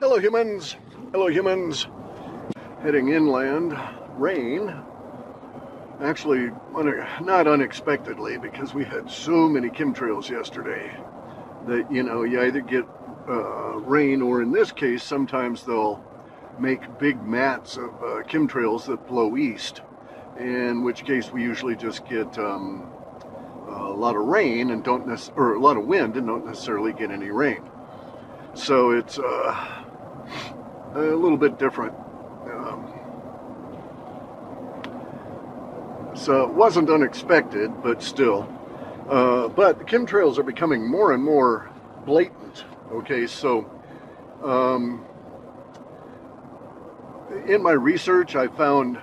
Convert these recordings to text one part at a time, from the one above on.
Hello humans, hello humans. Heading inland, rain. Actually, not unexpectedly, because we had so many chemtrails yesterday that, you either get rain, or in this case, sometimes they'll make big mats of chemtrails that blow east, in which case we usually just get a lot of rain and or a lot of wind and don't necessarily get any rain. So it's a little bit different. So it wasn't unexpected, but still. But the chemtrails are becoming more and more blatant. Okay, so in my research, I found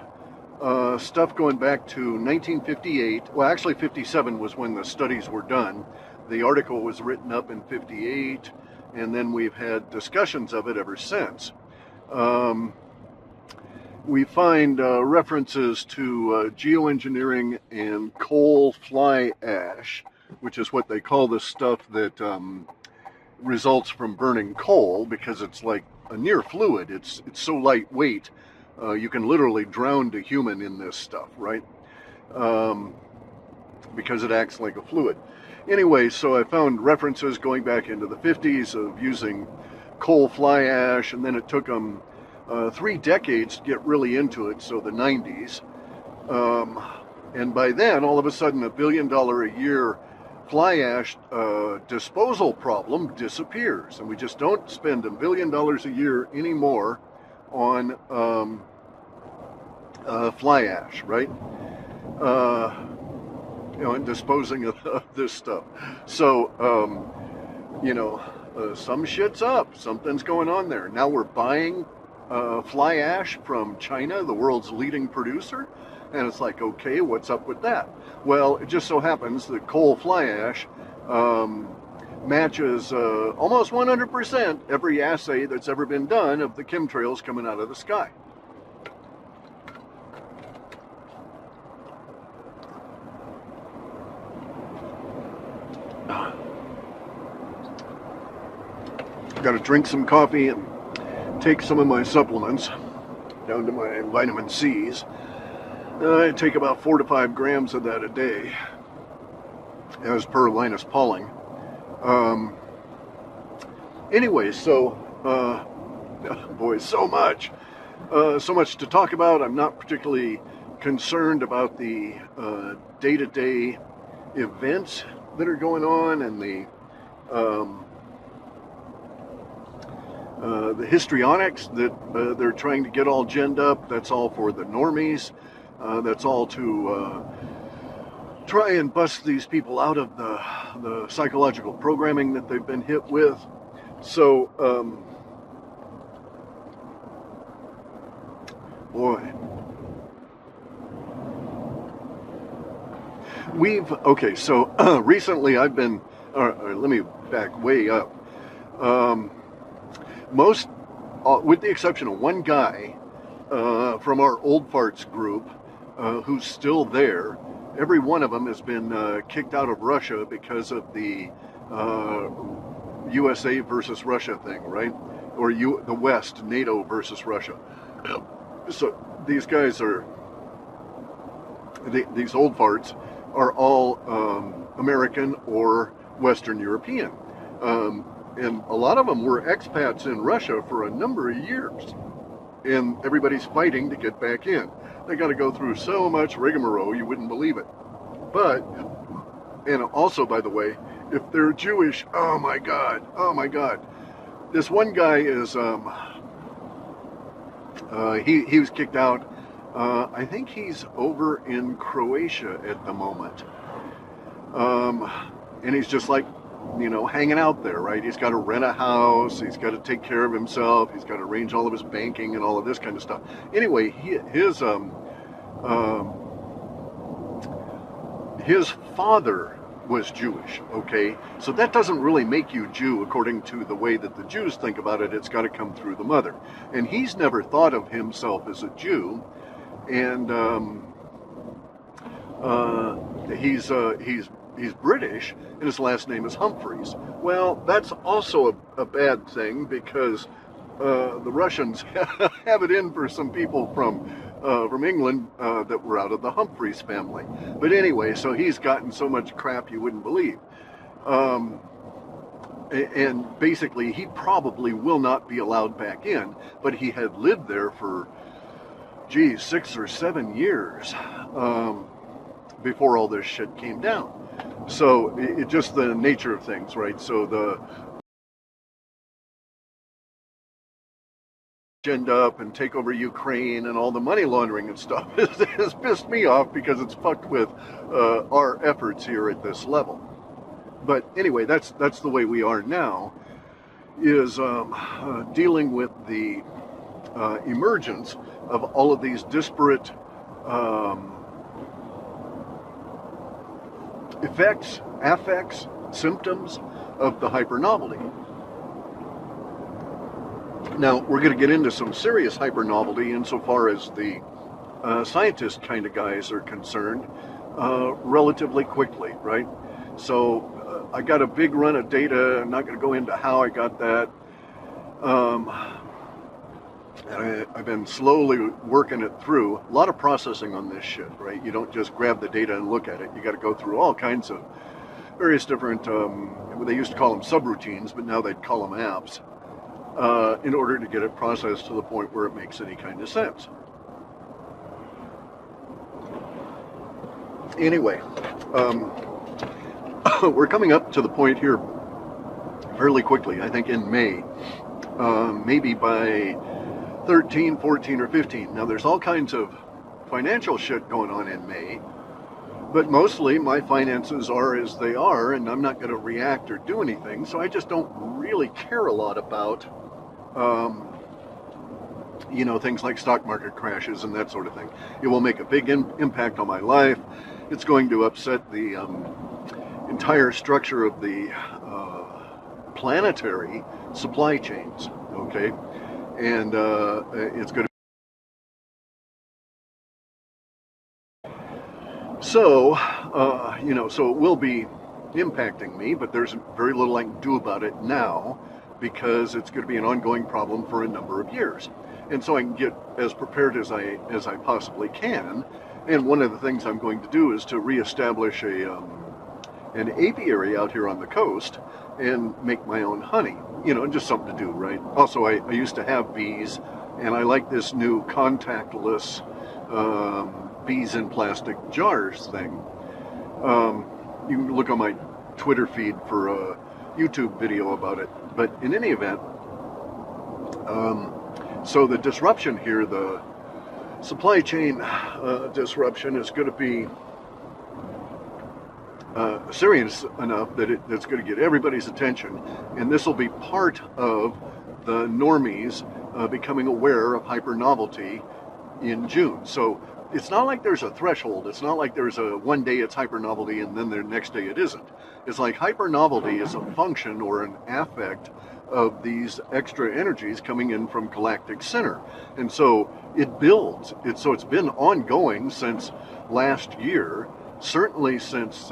stuff going back to 1958. Well, actually 57 was when the studies were done. The article was written up in 58, and then we've had discussions of it ever since. We find references to geoengineering and coal fly ash, which is what they call the stuff that results from burning coal, because it's like a near fluid. It's so lightweight, you can literally drown a human in this stuff, right? Because it acts like a fluid. Anyway, so I found references going back into the 50s of using coal fly ash, and then it took them 3 decades to get really into it, so the 90s. And by then, all of a sudden, $1 billion a year fly ash disposal problem disappears. And we just don't spend $1 billion a year anymore on fly ash, right? And disposing of this stuff. So, some shit's up. Something's going on there. Now we're buying fly ash from China, the world's leading producer, and it's like, okay, what's up with that? Well, it just so happens that coal fly ash matches almost 100% every assay that's ever been done of the chemtrails coming out of the sky. Got to drink some coffee and take some of my supplements down to my vitamin C's. I take about 4 to 5 grams of that a day, as per Linus Pauling. Anyway, so boy, so much to talk about. I'm not particularly concerned about the day-to-day events that are going on, and the histrionics that they're trying to get all ginned up. That's all for the normies. That's all to try and bust these people out of the psychological programming that they've been hit with. So, boy. Okay, so recently I've been, let me back way up. Most, with the exception of one guy from our old farts group who's still there, every one of them has been kicked out of Russia because of the USA versus Russia thing, right? Or the West, NATO versus Russia. So these guys these old farts are all American or Western European. And a lot of them were expats in Russia for a number of years. And everybody's fighting to get back in. They got to go through so much rigmarole, you wouldn't believe it. But, and also, by the way, if they're Jewish, oh my God. This one guy is, he was kicked out. I think he's over in Croatia at the moment. And he's just like, hanging out there, right? He's got to rent a house. He's got to take care of himself. He's got to arrange all of his banking and all of this kind of stuff. Anyway, his father was Jewish, okay? So that doesn't really make you Jew according to the way that the Jews think about it. It's got to come through the mother. And he's never thought of himself as a Jew. And he's British, and his last name is Humphreys. Well, that's also a bad thing, because the Russians have it in for some people from England that were out of the Humphreys family. But anyway, so he's gotten so much crap you wouldn't believe. And basically, he probably will not be allowed back in, but he had lived there for, 6 or 7 years before all this shit came down. So it just the nature of things, right? So the end up and take over Ukraine and all the money laundering and stuff has pissed me off because it's fucked with our efforts here at this level. But anyway, that's the way we are now, is dealing with the emergence of all of these disparate effects, affects, symptoms of the hypernovelty. Now, we're going to get into some serious hypernovelty insofar as the scientist kind of guys are concerned relatively quickly, right? So I got a big run of data. I'm not going to go into how I got that. I've been slowly working it through. A lot of processing on this shit, right? You don't just grab the data and look at it. You got to go through all kinds of various different, they used to call them subroutines, but now they'd call them apps, in order to get it processed to the point where it makes any kind of sense. Anyway, we're coming up to the point here fairly quickly, I think in May, maybe by 13, 14, or 15. Now, there's all kinds of financial shit going on in May, but mostly my finances are as they are, and I'm not going to react or do anything, so I just don't really care a lot about, things like stock market crashes and that sort of thing. It will make a big impact on my life. It's going to upset the entire structure of the planetary supply chains, okay? And it's going to... So, so it will be impacting me, but there's very little I can do about it now because it's going to be an ongoing problem for a number of years. And so I can get as prepared as I possibly can. And one of the things I'm going to do is to reestablish an apiary out here on the coast and make my own honey. Just something to do, right? Also, I used to have bees, and I like this new contactless bees in plastic jars thing. You can look on my Twitter feed for a YouTube video about it. But in any event, so the disruption here, the supply chain disruption is going to be serious enough that it's going to get everybody's attention, and this will be part of the normies becoming aware of hypernovelty in June. So it's not like there's a threshold. It's not like there's a one day it's hypernovelty and then the next day it isn't. It's like hypernovelty is a function or an affect of these extra energies coming in from galactic center, and so it builds. So it's been ongoing since last year. Certainly since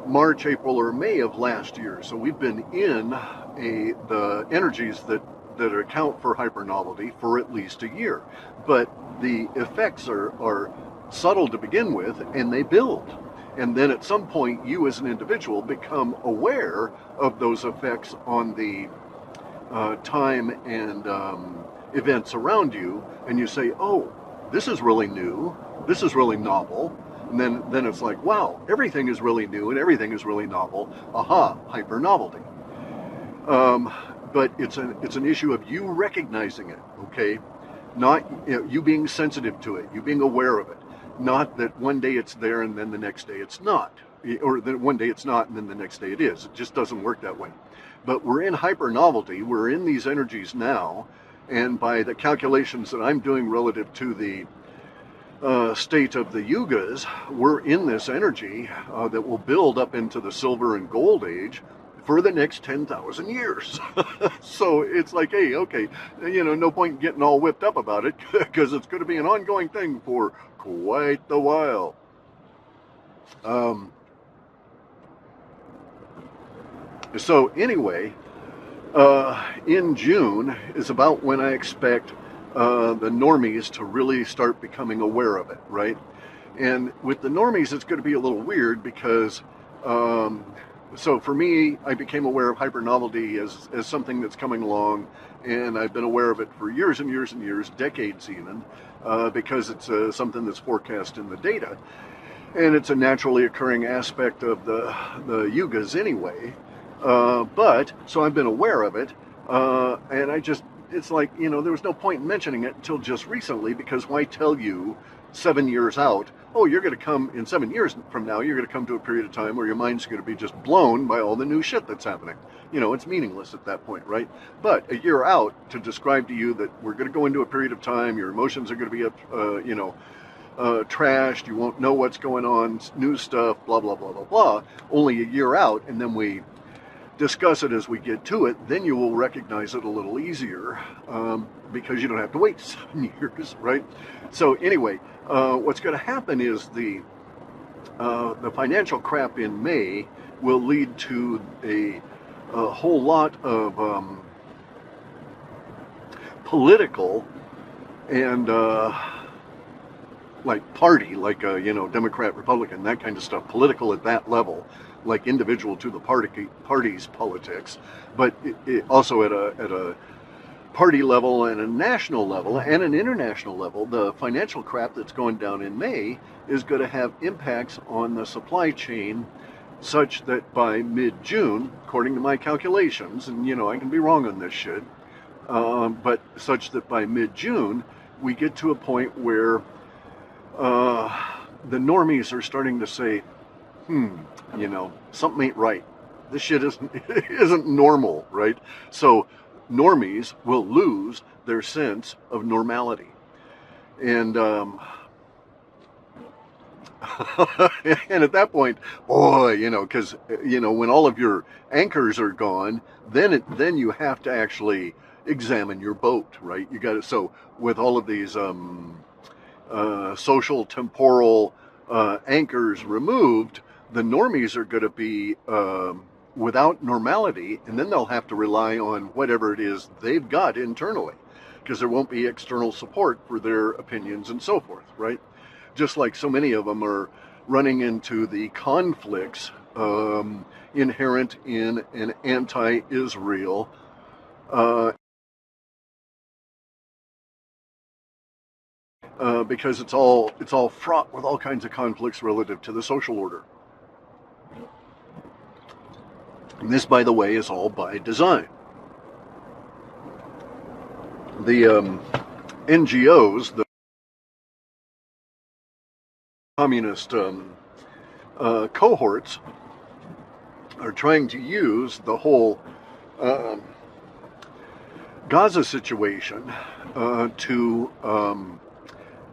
March, April, or May of last year. So we've been in the energies that account for hypernovelty for at least a year. But the effects are subtle to begin with, and they build. And then at some point, you as an individual become aware of those effects on the time and events around you, and you say, oh, this is really new, this is really novel. And then it's like, wow, everything is really new and everything is really novel. Aha, hypernovelty. But it's an issue of you recognizing it, okay? Not you being sensitive to it, you being aware of it. Not that one day it's there and then the next day it's not. Or that one day it's not and then the next day it is. It just doesn't work that way. But we're in hypernovelty, we're in these energies now, and by the calculations that I'm doing relative to the state of the yugas, we're in this energy that will build up into the silver and gold age for the next 10,000 years. So it's like, hey, okay, no point in getting all whipped up about it because it's going to be an ongoing thing for quite the while. So anyway, In June is about when I expect the normies to really start becoming aware of it, right? And with the normies, it's going to be a little weird because, so for me, I became aware of hypernovelty as something that's coming along, and I've been aware of it for years and years and years, decades even, because it's something that's forecast in the data. And it's a naturally occurring aspect of the yugas anyway. So I've been aware of it, and it's like, there was no point in mentioning it until just recently, because why tell you 7 years out, oh, you're going to come in 7 years from now, you're going to come to a period of time where your mind's going to be just blown by all the new shit that's happening. It's meaningless at that point, right? But a year out to describe to you that we're going to go into a period of time, your emotions are going to be, trashed, you won't know what's going on, new stuff, blah, blah, blah, blah, blah, only a year out, and then we discuss it as we get to it, then you will recognize it a little easier, because you don't have to wait 7 years, right? So anyway, what's going to happen is the financial crap in May will lead to a whole lot of political and party, Democrat, Republican, that kind of stuff, political at that level, like individual to the party's politics, but it also at a party level and a national level and an international level. The financial crap that's going down in May is going to have impacts on the supply chain, such that by mid-June, according to my calculations, and I can be wrong on this shit, but such that by mid-June we get to a point where the normies are starting to say, something ain't right. This shit isn't normal, right? So normies will lose their sense of normality. And and at that point, boy, because when all of your anchors are gone, then you have to actually examine your boat, right? You got to. So with all of these social temporal anchors removed, the normies are going to be without normality, and then they'll have to rely on whatever it is they've got internally, because there won't be external support for their opinions and so forth, right? Just like so many of them are running into the conflicts inherent in an anti-Israel because it's all fraught with all kinds of conflicts relative to the social order. And this, by the way, is all by design. The NGOs, the communist cohorts, are trying to use the whole Gaza situation to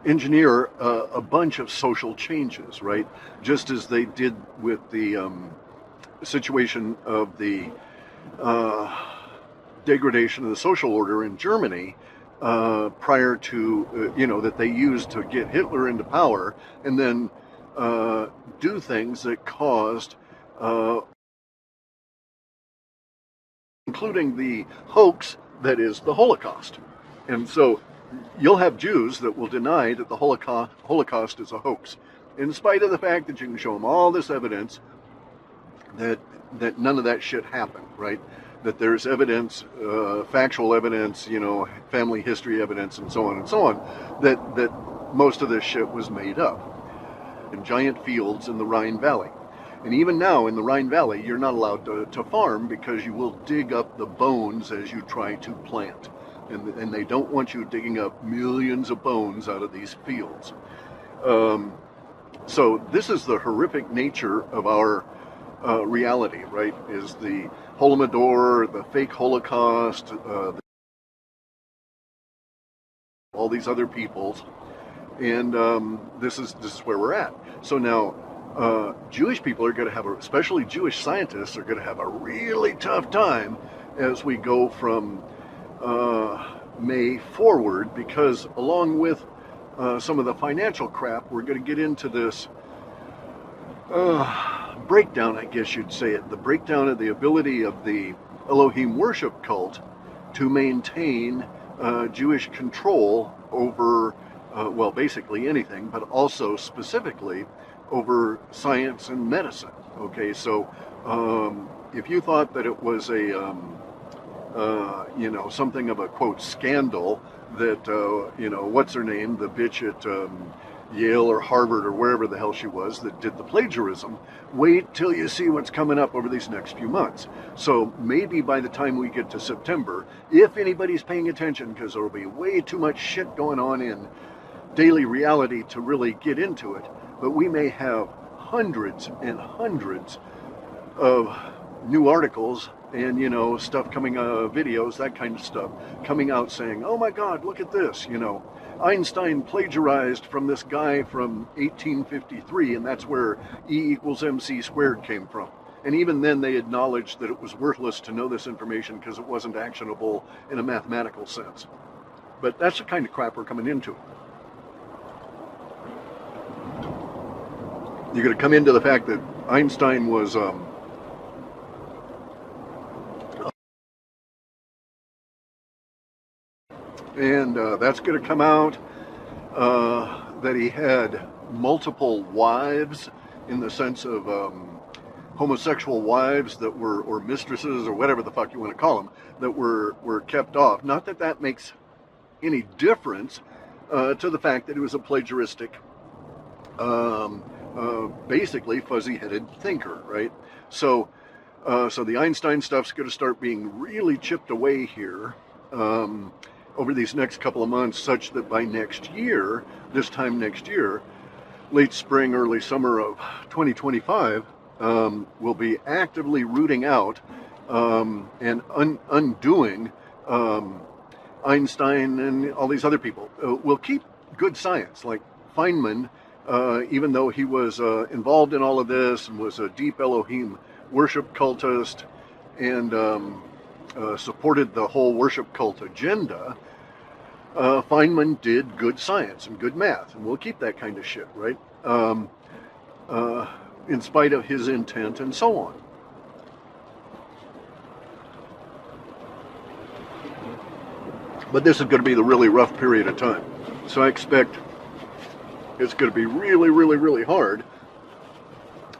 engineer a bunch of social changes, right? Just as they did with the situation of the degradation of the social order in Germany prior to, that they used to get Hitler into power, and then do things that caused, including the hoax that is the Holocaust. And so you'll have Jews that will deny that the Holocaust is a hoax, in spite of the fact that you can show them all this evidence that none of that shit happened, right? That there's evidence, factual evidence, family history evidence, and so on, that most of this shit was made up in giant fields in the Rhine Valley. And even now in the Rhine Valley, you're not allowed to farm, because you will dig up the bones as you try to plant. And they don't want you digging up millions of bones out of these fields. So this is the horrific nature of our reality, right? Is the Holodomor, the fake Holocaust, all these other peoples, and this is where we're at. So now, Jewish people are going to have, especially Jewish scientists, are going to have a really tough time as we go from May forward, because along with some of the financial crap, we're going to get into this breakdown, I guess you'd say it, the breakdown of the ability of the Elohim worship cult to maintain Jewish control over, well, basically anything, but also specifically over science and medicine. Okay, so if you thought that it was a, something of a, quote, scandal that, what's her name, the bitch at Yale or Harvard or wherever the hell she was that did the plagiarism, wait till you see what's coming up over these next few months. So maybe by the time we get to September, if anybody's paying attention, because there'll be way too much shit going on in daily reality to really get into it, but we may have hundreds and hundreds of new articles and, stuff coming, videos, that kind of stuff, coming out saying, oh my God, look at this, Einstein plagiarized from this guy from 1853, and that's where E equals MC squared came from. And even then they acknowledged that it was worthless to know this information because it wasn't actionable in a mathematical sense. But that's the kind of crap we're coming into. You're going to come into the fact that Einstein was and that's going to come out, that he had multiple wives in the sense of homosexual wives that were, or mistresses, or whatever the fuck you want to call them, that were kept off. Not that that makes any difference to the fact that he was a plagiaristic, basically fuzzy-headed thinker, right? So the Einstein stuff's going to start being really chipped away here over these next couple of months, such that by next year, this time next year, late spring, early summer of 2025, we'll be actively rooting out and undoing Einstein and all these other people. We'll keep good science, like Feynman, even though he was involved in all of this and was a deep Elohim worship cultist and supported the whole worship cult agenda. Feynman did good science and good math, and we'll keep that kind of shit, right? In spite of his intent and so on. But this is going to be the really rough period of time. So I expect it's going to be really, really, really hard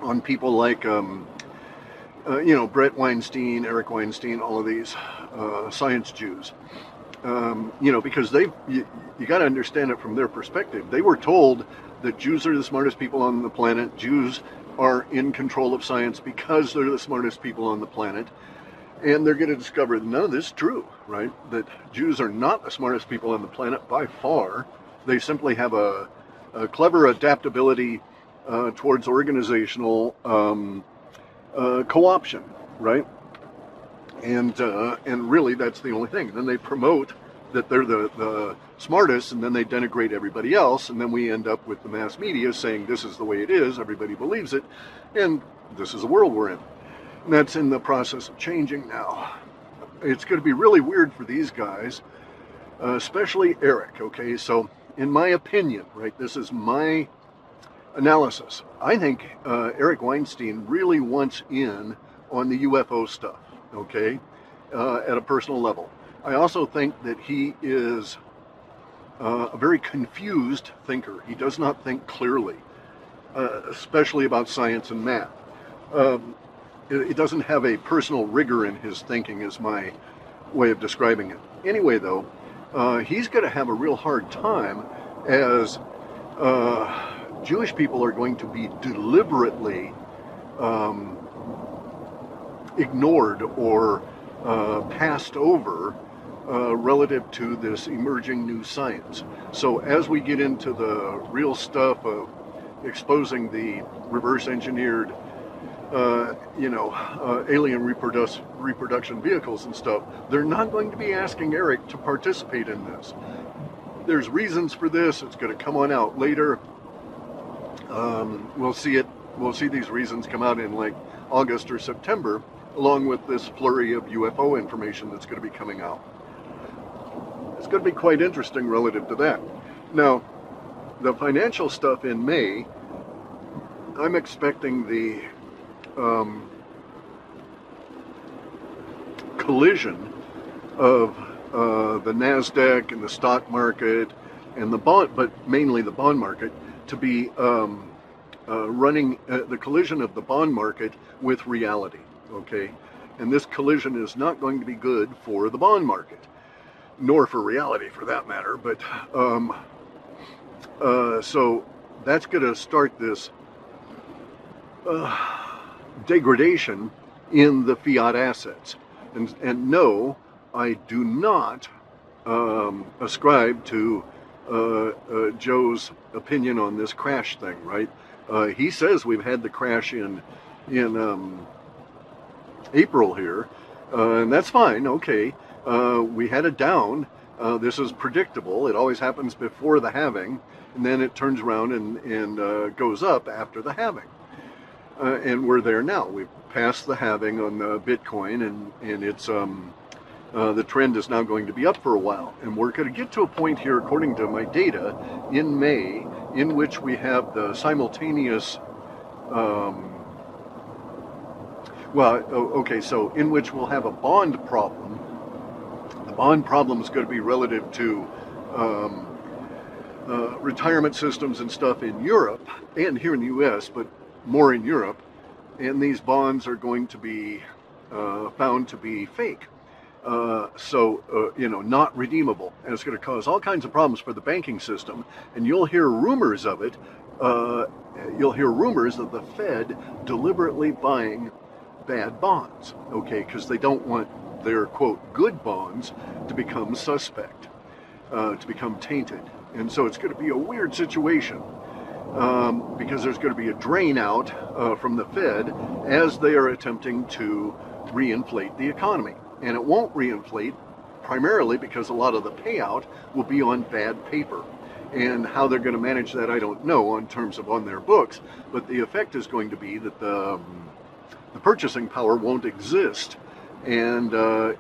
on people like, Brett Weinstein, Eric Weinstein, all of these science Jews. Because you got to understand it from their perspective. They were told that Jews are the smartest people on the planet. Jews are in control of science because they're the smartest people on the planet. And they're going to discover that none of this is true, right? That Jews are not the smartest people on the planet by far. They simply have a clever adaptability towards organizational co-option, right? And really, that's the only thing. Then they promote that they're the smartest, and then they denigrate everybody else, and then we end up with the mass media saying this is the way it is, everybody believes it, and this is the world we're in. And that's in the process of changing now. It's going to be really weird for these guys, especially Eric, okay? So, in my opinion, right, this is my analysis. I think Eric Weinstein really wants in on the UFO stuff, okay, at a personal level. I also think that he is a very confused thinker. He does not think clearly, especially about science and math. It doesn't have a personal rigor in his thinking, is my way of describing it. Anyway, though, he's going to have a real hard time as Jewish people are going to be deliberately ignored or passed over relative to this emerging new science. So as we get into the real stuff of exposing the reverse engineered alien reproduction vehicles and stuff, they're not going to be asking Eric to participate in this. There's reasons for this. It's going to come on out later. We'll see it. We'll see these reasons come out in like August or September, along with this flurry of UFO information that's going to be coming out. It's going to be quite interesting relative to that. Now, the financial stuff in May, I'm expecting the collision of the NASDAQ and the stock market and the bond, but mainly the bond market, to be running the collision of the bond market with reality, okay? And this collision is not going to be good for the bond market, nor for reality for that matter, but so that's going to start this degradation in the fiat assets. And no, I do not ascribe to Joe's opinion on this crash thing, right? He says we've had the crash in April here, and that's fine, okay. We had a down. This is predictable. It always happens before the halving, and then it turns around and goes up after the halving. And we're there now. We've passed the halving on Bitcoin, and it's the trend is now going to be up for a while. And we're going to get to a point here, according to my data, in May, in which we have the simultaneous, so in which we'll have a bond problem. The bond problem is going to be relative to retirement systems and stuff in Europe and here in the U.S., but more in Europe. And these bonds are going to be found to be fake. Not redeemable. And it's going to cause all kinds of problems for the banking system. And you'll hear rumors of it. You'll hear rumors of the Fed deliberately buying bad bonds, okay, because they don't want their, quote, good bonds to become suspect, to become tainted. And so it's going to be a weird situation because there's going to be a drain out from the Fed as they are attempting to reinflate the economy. And it won't reinflate primarily because a lot of the payout will be on bad paper. And how they're going to manage that, I don't know in terms of on their books, but the effect is going to be that the purchasing power won't exist, and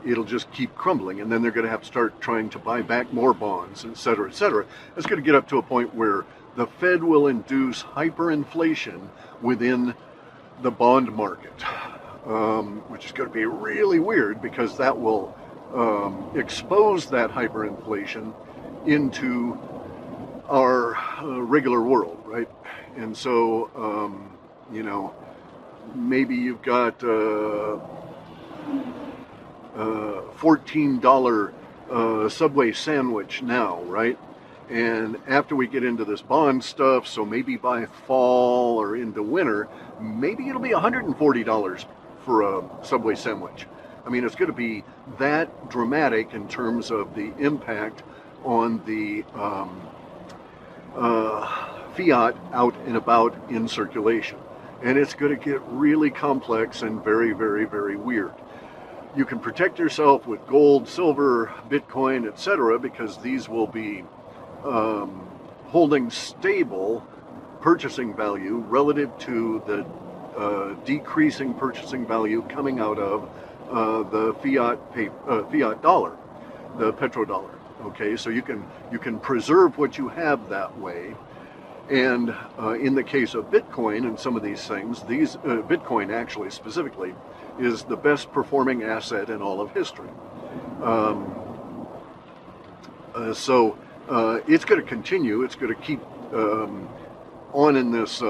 it'll just keep crumbling, and then they're going to have to start trying to buy back more bonds, et cetera, et cetera. It's going to get up to a point where the Fed will induce hyperinflation within the bond market, which is going to be really weird because that will expose that hyperinflation into our regular world, right? And so, maybe you've got $14 Subway sandwich now, right? And after we get into this bond stuff, so maybe by fall or into winter, maybe it'll be $140 for a Subway sandwich. I mean, it's going to be that dramatic in terms of the impact on the fiat out and about in circulation. And it's going to get really complex and very, very, very weird. You can protect yourself with gold, silver, Bitcoin, etc., because these will be holding stable purchasing value relative to the decreasing purchasing value coming out of the fiat dollar, the petrodollar. Okay, so you can preserve what you have that way. And in the case of Bitcoin and some of these things, Bitcoin actually specifically is the best performing asset in all of history. So it's going to continue. It's going to keep on in this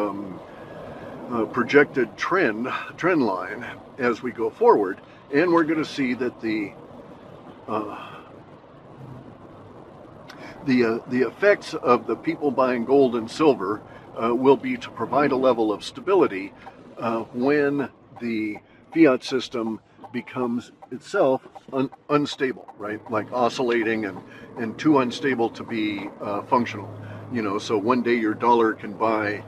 projected trend line as we go forward, and we're going to see that the effects of the people buying gold and silver will be to provide a level of stability when the fiat system becomes itself unstable, right? Like oscillating and too unstable to be functional. So one day your dollar can buy,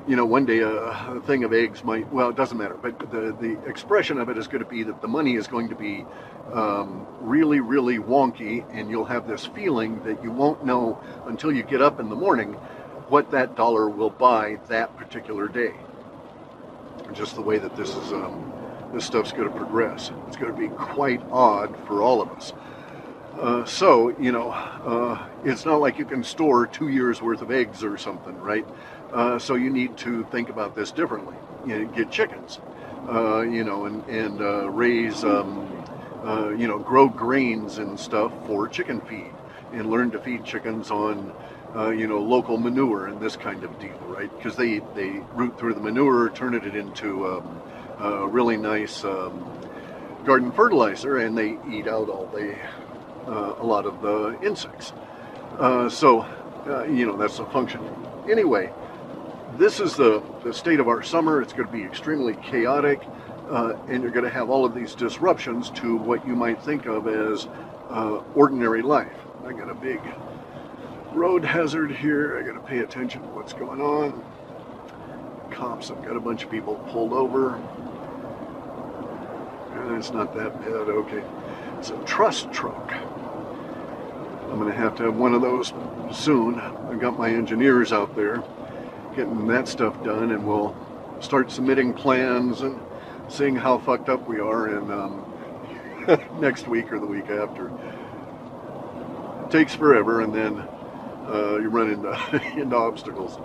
one day a thing of eggs might, well, it doesn't matter, but the expression of it is going to be that the money is going to be really, really wonky, and you'll have this feeling that you won't know until you get up in the morning what that dollar will buy that particular day. Just the way that this stuff's going to progress. It's going to be quite odd for all of us. It's not like you can store 2 years worth of eggs or something, right? So you need to think about this differently. Get chickens, and raise you know, grow grains and stuff for chicken feed, and learn to feed chickens on, you know, local manure and this kind of deal, right? Because they root through the manure, turn it into really nice garden fertilizer, and they eat out all the a lot of the insects. So you know, that's the function. Anyway, this is the state of our summer. It's going to be extremely chaotic, and you're going to have all of these disruptions to what you might think of as ordinary life. I got a big road hazard here. I got to pay attention to what's going on. Cops have got a bunch of people pulled over. It's not that bad. Okay, it's a truss truck. I'm going to have one of those soon. I've got my engineers out there getting that stuff done, and we'll start submitting plans and seeing how fucked up we are in next week or the week after. It takes forever, and then you run into obstacles.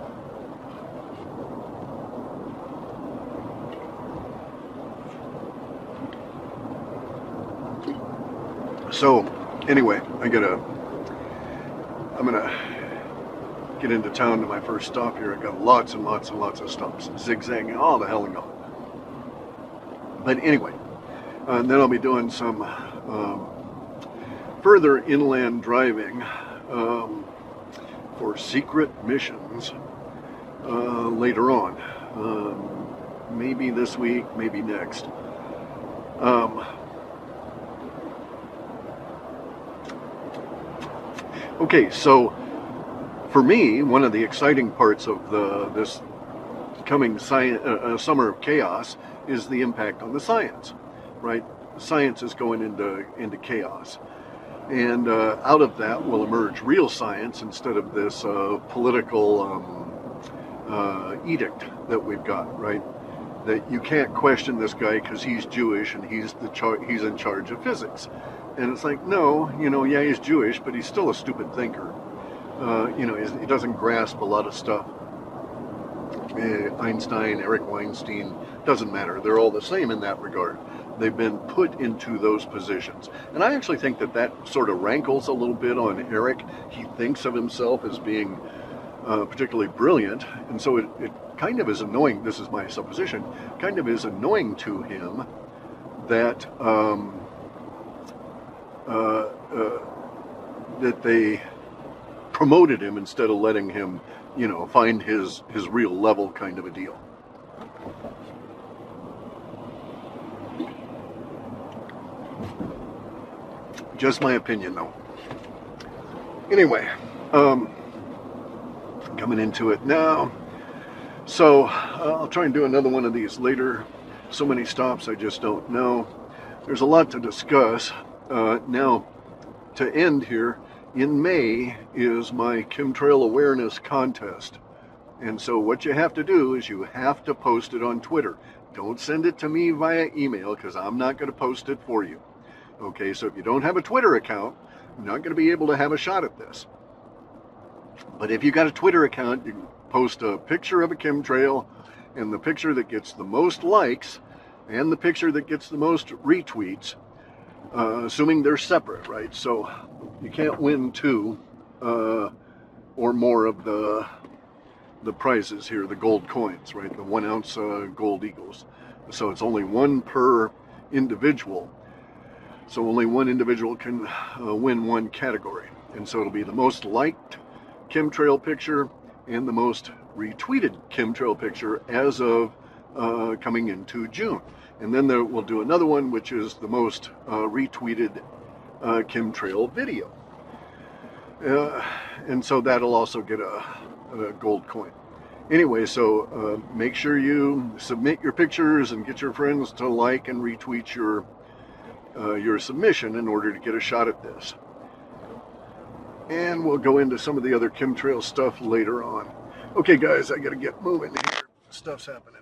So anyway, I'm gonna get into town to my first stop here. I got lots and lots and lots of stops, zigzagging all the hell and gone. But anyway, and then I'll be doing some further inland driving for secret missions later on. Maybe this week, maybe next. Okay, so for me, one of the exciting parts of this coming summer of chaos is the impact on the science, right? Science is going into chaos, and out of that will emerge real science instead of this political edict that we've got, right? That you can't question this guy because he's Jewish and he's in charge of physics. And it's like, no, you know, yeah, he's Jewish, but he's still a stupid thinker. You know, he doesn't grasp a lot of stuff. Einstein, Eric Weinstein, doesn't matter. They're all the same in that regard. They've been put into those positions. And I actually think that sort of rankles a little bit on Eric. He thinks of himself as being particularly brilliant. And so it kind of is annoying, this is my supposition, kind of is annoying to him that that they promoted him instead of letting him, you know, find his real level, kind of a deal. Just my opinion, though. Anyway, coming into it now. So I'll try and do another one of these later. So many stops, I just don't know. There's a lot to discuss. Now, to end here, in May is my chemtrail awareness contest. And so what you have to do is you have to post it on Twitter. Don't send it to me via email because I'm not going to post it for you. Okay, so if you don't have a Twitter account, you're not going to be able to have a shot at this. But if you got a Twitter account, you can post a picture of a chemtrail, and the picture that gets the most likes and the picture that gets the most retweets, assuming they're separate, right? So you can't win two or more of the prizes here, the gold coins, right? The 1 ounce gold eagles. So it's only one per individual. So only one individual can win one category. And so it'll be the most liked chemtrail picture and the most retweeted chemtrail picture as of coming into June. And then we'll do another one, which is the most retweeted chemtrail video. And so that'll also get a gold coin. Anyway, so make sure you submit your pictures and get your friends to like and retweet your submission in order to get a shot at this. And we'll go into some of the other chemtrail stuff later on. Okay, guys, I gotta get moving here. Stuff's happening.